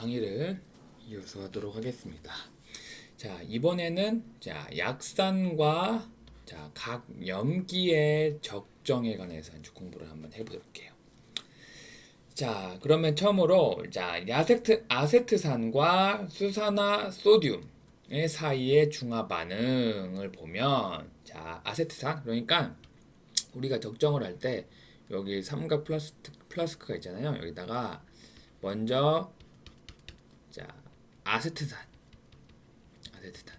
강의를 이어서 하도록 하겠습니다. 자, 이번에는 약산과 각 염기의 적정에 관해서 이제 공부를 한번 해볼게요. 자, 그러면 처음으로 아세트산과 수산화 소듐의 사이의 중화 반응을 보면, 아세트산 그러니까 우리가 적정을 할 때 여기 삼각 플라스크가 있잖아요. 여기다가 먼저 자 아세트산 아세트산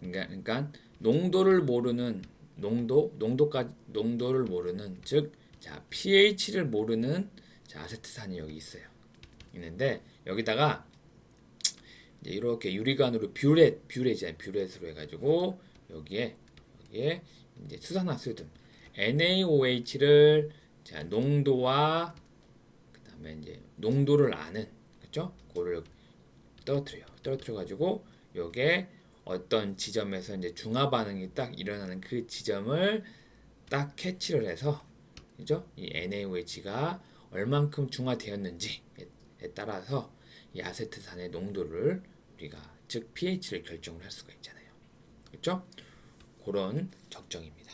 그러니까 농도를 모르는 농도를 모르는, 즉 pH를 모르는 아세트산이 여기 있는데, 여기다가 이제 이렇게 유리관으로 뷰렛으로 해가지고 여기에 이제 수산화수든 NaOH를 농도와 그다음에 이제 농도를 아는, 그렇죠? 그거를 떨어뜨려 가지고 요게 어떤 지점에서 이제 중화 반응이 딱 일어나는 그 지점을 딱 캐치를 해서, 그죠? 이 NaOH가 얼만큼 중화되었는지에 따라서 이 아세트산의 농도를 우리가, 즉 pH를 결정을 할 수가 있잖아요. 그렇죠? 그런 적정입니다.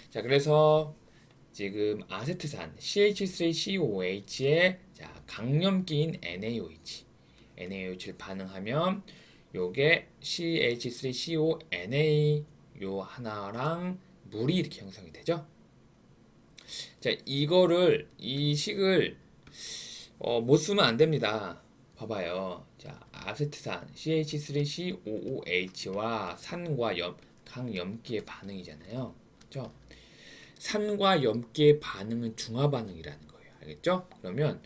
자, 그래서 지금 아세트산 CH3COOH의 강염기인 NaOH를 반응하면 요게 CH3CONA 요 하나랑 물이 이렇게 형성이 되죠. 자, 이 식을 못 쓰면 안 됩니다. 봐봐요. 자, 아세트산 CH3COOH와 산과 강염기의 반응이잖아요. 그렇죠? 산과 염기의 반응은 중화 반응이라는 거예요. 알겠죠? 그러면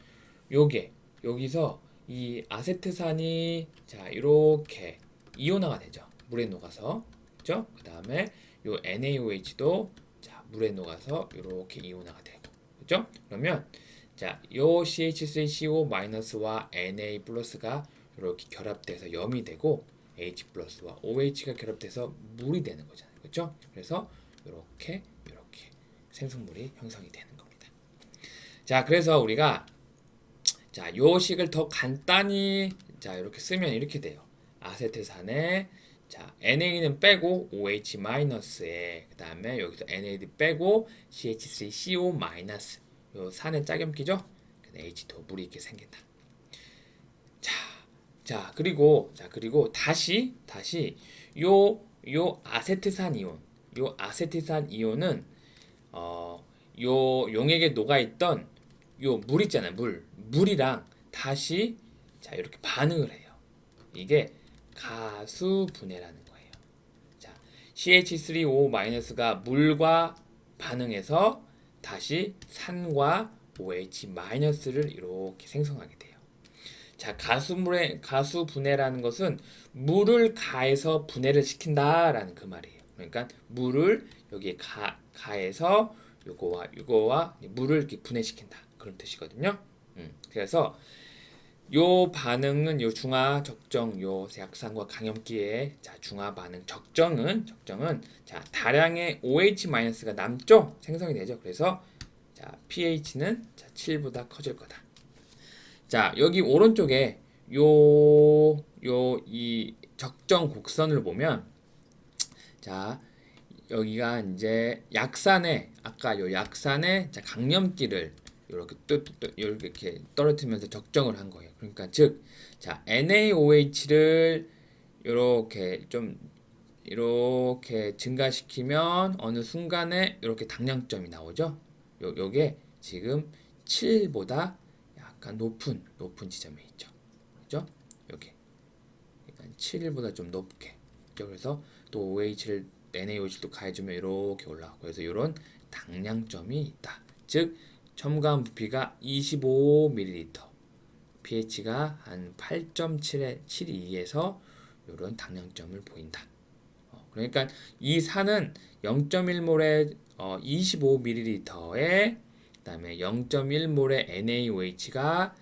여기서 이 아세트산이 이렇게 이온화가 되죠. 물에 녹아서. 그죠? 그다음에 요 NaOH도 물에 녹아서 이렇게 이온화가 되고. 그죠? 그러면 요 CH3CO-와 Na+가 이렇게 결합돼서 염이 되고, H+와 OH가 결합돼서 물이 되는 거잖아요. 그렇죠? 그래서 이렇게 생성물이 형성이 되는 겁니다. 자, 그래서 우리가 요 식을 더 간단히 이렇게 쓰면 이렇게 돼요. 아세트산에 NA는 빼고 OH-에 그다음에 여기서 NAD 빼고 CH3CO- 요 산의 짝염기죠. H2 물이 이렇게 생긴다. 그리고 다시 요 아세트산 이온은 요 용액에 녹아있던 요 물 있잖아요. 물이랑 다시 이렇게 반응을 해요. 이게 가수분해라는 거예요. CH3O-가 물과 반응해서 다시 산과 OH-를 이렇게 생성하게 돼요. 가수분해라는 것은 물을 가해서 분해를 시킨다라는 그 말이에요. 그러니까 물을 여기에 가해서 요거와 물을 이렇게 분해시킨다, 그런 뜻이거든요. 그래서 요 반응은 요 중화 적정, 요 약산과 강염기의 중화 반응 적정은 다량의 OH-가 남죠, 생성이 되죠. 그래서 pH는 7보다 커질 거다. 여기 오른쪽에 이 적정 곡선을 보면, 여기가 이제 아까 요 약산의 강염기를 이렇게 떨어뜨리면서 적정을 한 거예요. 그러니까 즉, NaOH를 이렇게 증가시키면 어느 순간에 이렇게 당량점이 나오죠. 요게 지금 7보다 약간 높은 지점에 있죠. 그죠? 여기. 그러니까 7보다 좀 높게. 그죠? 그래서 또 NaOH를 또 가해주면 이렇게 올라가고, 그래서 이런 당량점이 있다. 즉, 첨가한 부피가 25ml, pH가 한 8.72에서 이런 당량점을 보인다. 그러니까 이 산은 0.1몰에 25ml에 그다음에 0.1몰의 NaOH가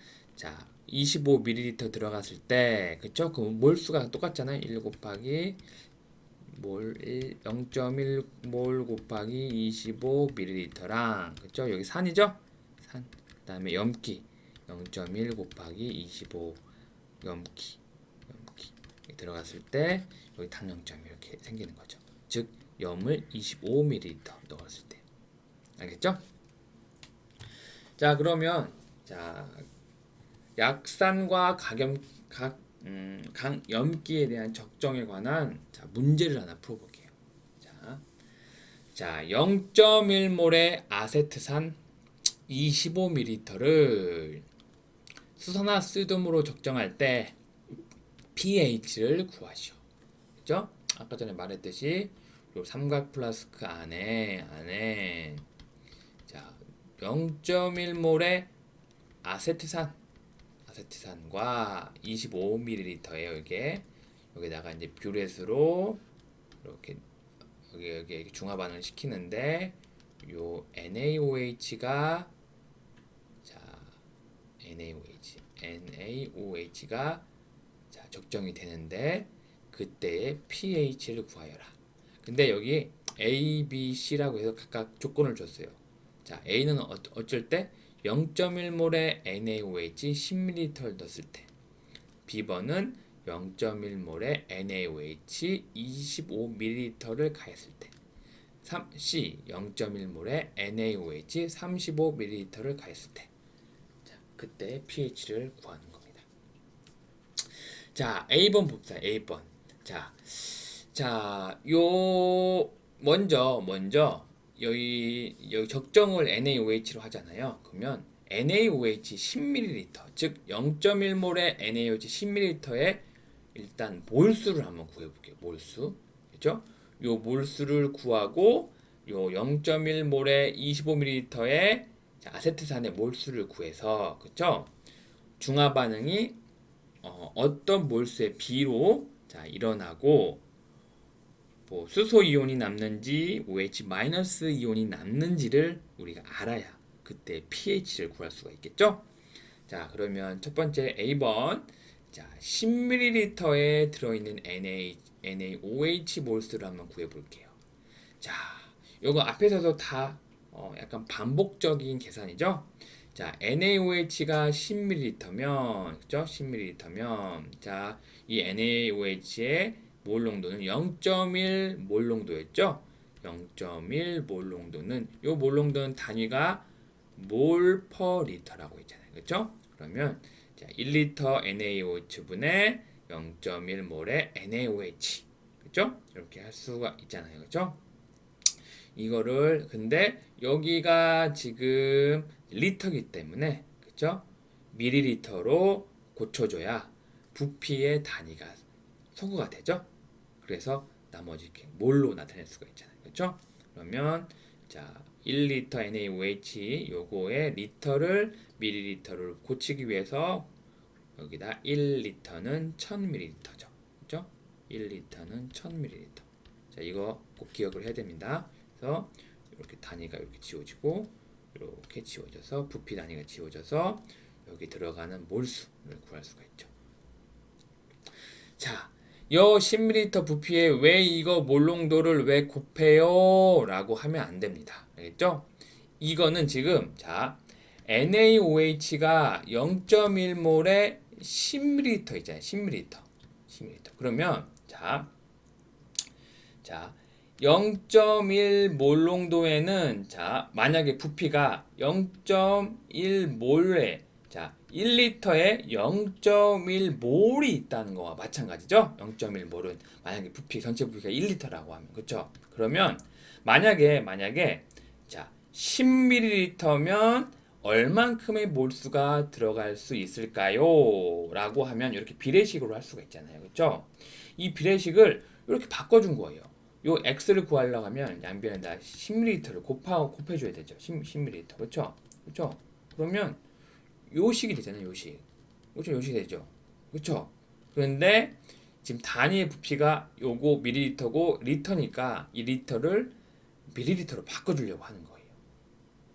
25ml 들어갔을 때, 그쵸? 그 몰수가 똑같잖아요. 1 곱하기 0.1몰 곱하기 25ml랑, 그쵸? 여기 산이죠? 산. 그다음에 염기 0.1 곱하기 25 염기 들어갔을 때 여기 당령점이 이렇게 생기는 거죠. 즉 염을 25ml 넣었을 때. 알겠죠? 자, 그러면 자, 약산과 강염기에 대한 적정에 관한 문제를 하나 풀어볼게요. 자, 0.1몰의 아세트산 25ml를 수산화수돗물로 적정할 때 pH를 구하시오. 그죠? 아까 전에 말했듯이 요 삼각 플라스크 안에 자, 0.1몰의 아세트산과 25ml예요. 이게 여기다가 이제 뷰렛으로 이렇게 여기 중화 반응을 시키는데 요 NaOH가 NaOH가 적정이 되는데 그때의 pH를 구하여라. 근데 여기 A, B, C라고 해서 각각 조건을 줬어요. 자, A는 어쩔 때 0.1몰의 NaOH 10ml를 넣었을 때, B번은 0.1몰의 NaOH 25ml를 가했을 때, C 0.1몰의 NaOH 35ml를 가했을 때, 자, 그때 pH를 구하는 겁니다. 자, A번 봅시다. A번. 요 먼저 여기 적정을 NaOH로 하잖아요. 그러면 NaOH 10ml, 즉 0.1몰의 NaOH 10ml의 일단 몰수를 한번 구해볼게요. 몰수, 그렇죠? 요 몰수를 구하고 요 0.1몰의 25ml의 아세트산의 몰수를 구해서, 그렇죠? 중화 반응이 어떤 몰수의 B로 일어나고 뭐 수소 이온이 남는지 OH 마이너스 이온이 남는지를 우리가 알아야 그때 pH를 구할 수가 있겠죠? 자, 그러면 첫 번째 A번. 자, 10ml에 들어있는 NaOH 몰수를 한번 구해 볼게요. 자, 요거 앞에서도 다 약간 반복적인 계산이죠? 자, NaOH가 10ml면, 그죠? 10ml면, 자, 이 NaOH의 몰 농도는 0.1 몰 농도였죠? 0.1 몰 농도는, 요 몰 농도는 단위가 몰 퍼 리터라고 있잖아요. 그죠? 그러면, 자, 1리터 NaOH 분의 0.1 몰의 NaOH. 그죠? 이렇게 할 수가 있잖아요. 그죠? 이거를, 근데 여기가 지금 리터기 때문에, 그쵸? 미리리터로 고쳐줘야 부피의 단위가 소거가 되죠? 그래서 나머지 이렇게 몰로 나타낼 수가 있잖아요. 그쵸? 그러면, 자, 1리터 NaOH 요거의 리터를 미리리터를 고치기 위해서 여기다 1리터는 1000ml죠. 그죠? 1리터는 1000ml. 자, 이거 꼭 기억을 해야 됩니다. 그래서 이렇게 단위가 이렇게 지워지고 이렇게 지워져서 부피 단위가 지워져서 여기 들어가는 몰수를 구할 수가 있죠. 자, 요 10ml 부피에 왜 이거 몰농도를 왜 곱해요? 라고 하면 안 됩니다. 알겠죠? 이거는 지금 자, NaOH가 0.1몰에 10ml 있잖아요. 10ml. 그러면 자 0.1 몰 농도에는 자, 만약에 부피가 0.1 몰에 자, 1리터에 0.1 몰이 있다는 거와 마찬가지죠. 0.1 몰은 만약에 부피 전체 부피가 1리터라고 하면 그렇죠? 그러면 만약에 자, 10ml면 얼만큼의 몰수가 들어갈 수 있을까요? 라고 하면 이렇게 비례식으로 할 수가 있잖아요. 그렇죠? 이 비례식을 이렇게 바꿔준 거예요. 요 x를 구하려고 하면 양변에다 10ml를 곱해줘야 되죠. 10ml. 그렇죠? 그러면 요 식이 되잖아요. 요 식이 되죠. 그렇죠? 그런데 지금 단위의 부피가 요거 밀리리터고 리터니까 이 리터를 밀리리터로 바꿔주려고 하는 거예요.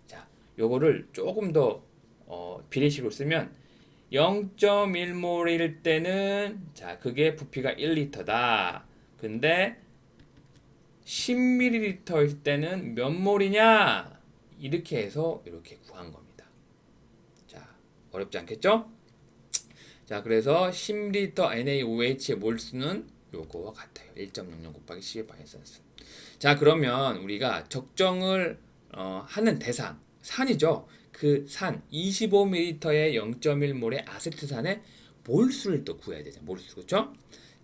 자, 요거를 조금 더 비례식으로 쓰면 0.1몰일 때는 자, 그게 부피가 1리터다. 근데 10ml일 때는 몇 몰이냐? 이렇게 해서 이렇게 구한 겁니다. 자, 어렵지 않겠죠? 자, 그래서 10리터 NaOH의 몰수는 요거와 같아요. 1.00 곱하기 10의 마이너스 3. 자, 그러면 우리가 적정을 하는 대상, 산이죠. 그 산 25ml의 0.1몰의 아세트산의 몰수를 또 구해야 되죠. 몰수, 그렇죠?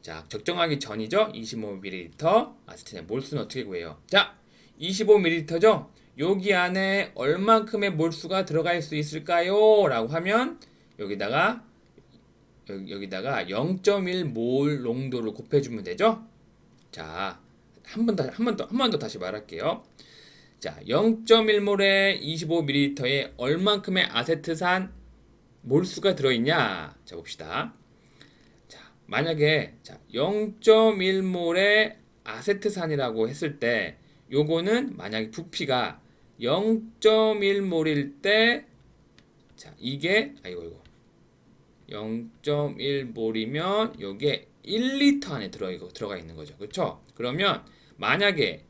자, 적정하기 전이죠. 25ml 아세트산의 몰수는 어떻게 구해요? 자, 25ml죠. 여기 안에 얼만큼의 몰수가 들어갈 수 있을까요? 라고 하면 여기다가 0.1몰 농도를 곱해주면 되죠. 자, 한 번 더 다시 말할게요. 자, 0.1몰에 25ml에 얼만큼의 아세트산 몰수가 들어있냐? 자, 봅시다. 자, 만약에 0.1몰의 아세트산이라고 했을 때 요거는 만약에 부피가 0.1몰일 때 자, 이게 0.1몰이면 요게 1리터 안에 들어가 있는 거죠. 그렇죠? 그러면 만약에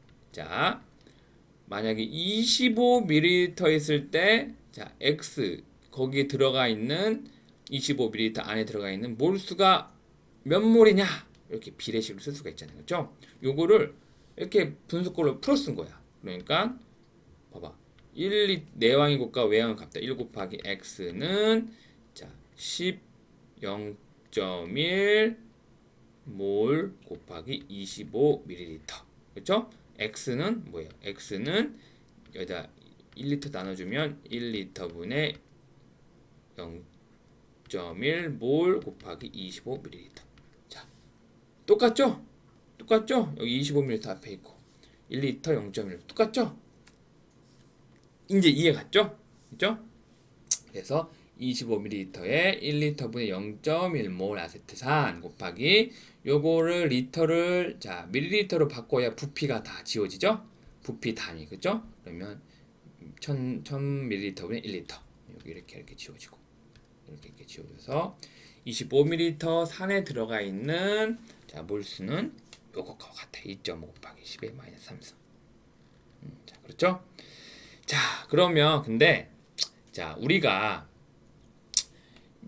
25ml 있을 때 X 거기에 들어가 있는 25ml 안에 들어가 있는 몰수가 몇 몰이냐? 이렇게 비례식으로 쓸 수가 있잖아요. 그렇죠? 요거를 이렇게 분수꼴로 풀어 쓴 거야. 그러니까 봐봐. 내왕의 곱과 외왕의 값다. 1 곱하기 x는 10 0.1 몰 곱하기 25ml. 그렇죠? x는 뭐예요? x는 여기다 1리터 나눠주면 1리터분의 0.1 몰 곱하기 25ml. 자, 똑같죠? 똑같죠? 여기 25ml 앞에 있고 1리터 0.1 똑같죠? 이제 이해 갔죠? 그죠? 그래서 25ml에 1리터분의 0.1몰 아세트산 곱하기 요거를 리터를 밀리리터로 바꿔야 부피가 다 지워지죠? 부피 단위, 그죠? 그러면 1000ml분의 1리터 여기 이렇게 지워지고 이렇게 지워져서 25ml 산에 들어가 있는 몰수는 요것과 같아. 2.5 곱하기 10의 마이너스 3승. 자, 그렇죠? 자, 그러면 근데 우리가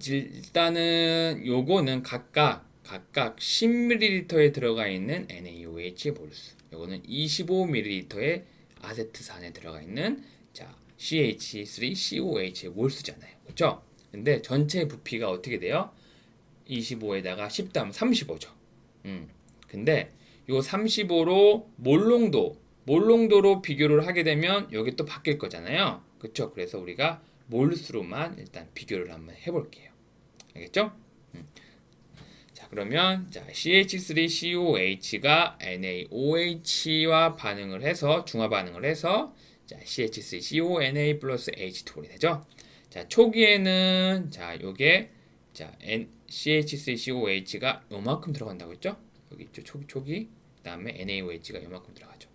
일단은 요거는 각각 10ml에 들어가 있는 NaOH 몰수. 요거는 25ml의 아세트산에 들어가 있는 CH3COH의 몰수잖아요. 그렇죠? 근데 전체 부피가 어떻게 돼요? 25에다가 10 더하면 35죠. 근데 요 35로 몰농도로 비교를 하게 되면 여기 또 바뀔 거잖아요. 그쵸? 그래서 우리가 몰수로만 일단 비교를 한번 해볼게요. 알겠죠? 자, 그러면 CH3COH가 NaOH와 반응을 해서 중화 반응을 해서 CH3CONA 플러스 H2이 되죠. 자, 초기에는 요게 CH3COH가 요만큼 들어간다고 했죠? 여기 있죠. 초기. 그다음에 NaOH가 요만큼 들어가죠.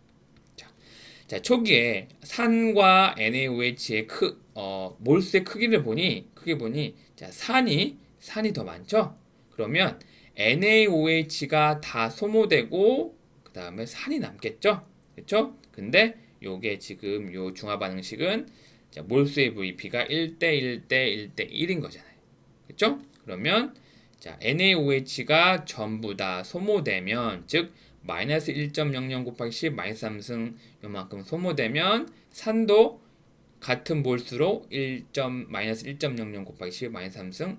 자, 초기에 산과 NaOH의 몰수의 크게 보니 산이 더 많죠? 그러면 NaOH가 다 소모되고 그 다음에 산이 남겠죠? 그렇죠? 근데 요게 지금 요 중화 반응식은 몰수의 VP가 1대 1대 1대 1인 거잖아요. 그렇죠? 그러면 NaOH가 전부 다 소모되면 즉 마이너스 1.00 곱하기 10 마이너스 3승 요만큼 소모되면 산도 같은 몰수로 마이너스 1.00 곱하기 10 마이너스 3승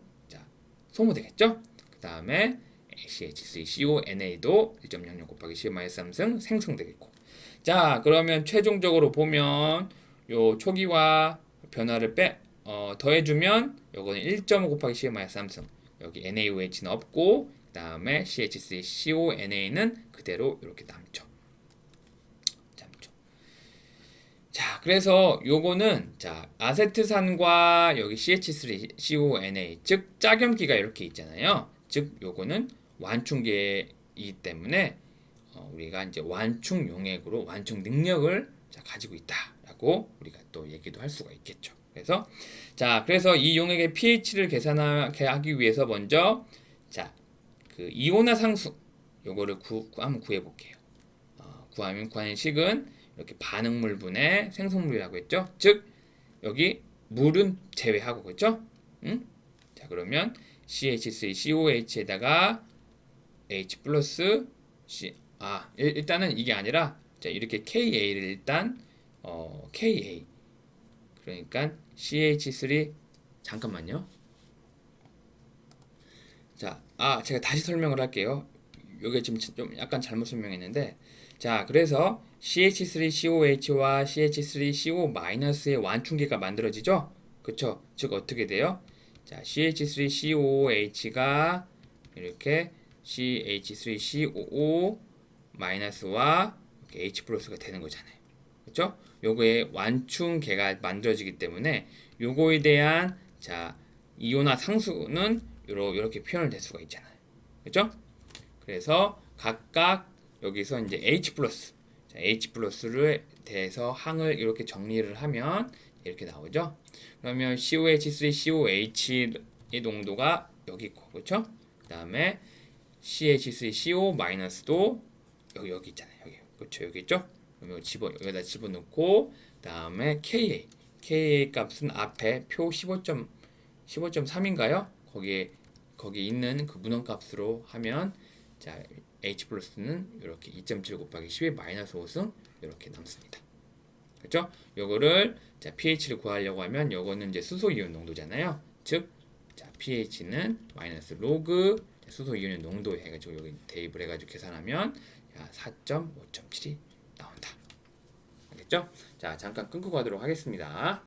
소모되겠죠? 그 다음에 CH3CONA도 1.00 곱하기 10 마이너스 3승 생성되겠고. 자, 그러면 최종적으로 보면 요 초기화 변화를 더해주면 요거는 1.5 곱하기 10 마이너스 3승. 여기 NaOH는 없고 그 다음에 CH3CONA는 그대로 이렇게 남죠. 자, 그래서 요거는 아세트산과 여기 CH3CONA 즉 짝염기가 이렇게 있잖아요. 즉 요거는 완충계이기 때문에 우리가 이제 완충 용액으로 완충 능력을 가지고 있다라고 우리가 또 얘기도 할 수가 있겠죠. 그래서 이 용액의 pH를 계산하기 위해서 먼저 그 이온화 상수 요거를 한번 구해 볼게요. 구하는 식은 이렇게 반응물분의 생성물이라고 했죠. 즉 여기 물은 제외하고 그렇죠? 자, 그러면 CH3COH에다가 H 플러스 C. 일단은 이게 아니라 자, 이렇게 KA를 일단 KA. 그러니까 CH3 잠깐만요. 자, 제가 다시 설명을 할게요. 요게 지금 좀 약간 잘못 설명했는데, 자, 그래서 CH3COH와 CH3CO-의 완충계가 만들어지죠? 그쵸? 즉 어떻게 돼요? 자, CH3COOH가 이렇게 CH3COO-와 H 플러스가 되는 거잖아요. 그쵸? 요거의 완충계가 만들어지기 때문에 요거에 대한 자, 이온화 상수는 이렇게 표현을 될 수가 있잖아요. 그죠? 그래서 각각 여기서 이제 H 플러스, H 플러스를 대해서 항을 이렇게 정리를 하면 이렇게 나오죠. 그러면 COH3COH의 농도가 여기 있고, 그렇죠? 그다음에 CH3CO 마이너스도 여기 있잖아요. 여기, 그렇죠? 여기 있죠? 그러면 여기다 집어넣고, 그다음에 KA 값은 앞에 표 15.3인가요? 거기 있는 그 문헌값으로 하면 자 H 플러스는 이렇게 2.7 곱하기 10의 마이너스 5승 이렇게 남습니다. 그렇죠? 요거를 자 pH를 구하려고 하면 요거는 이제 수소 이온 농도잖아요. 즉 자 pH는 마이너스 로그 수소 이온의 농도 해가지고 여기 대입을 해가지고 계산하면 4.5.7이 나온다. 알겠죠? 자 잠깐 끊고 가도록 하겠습니다.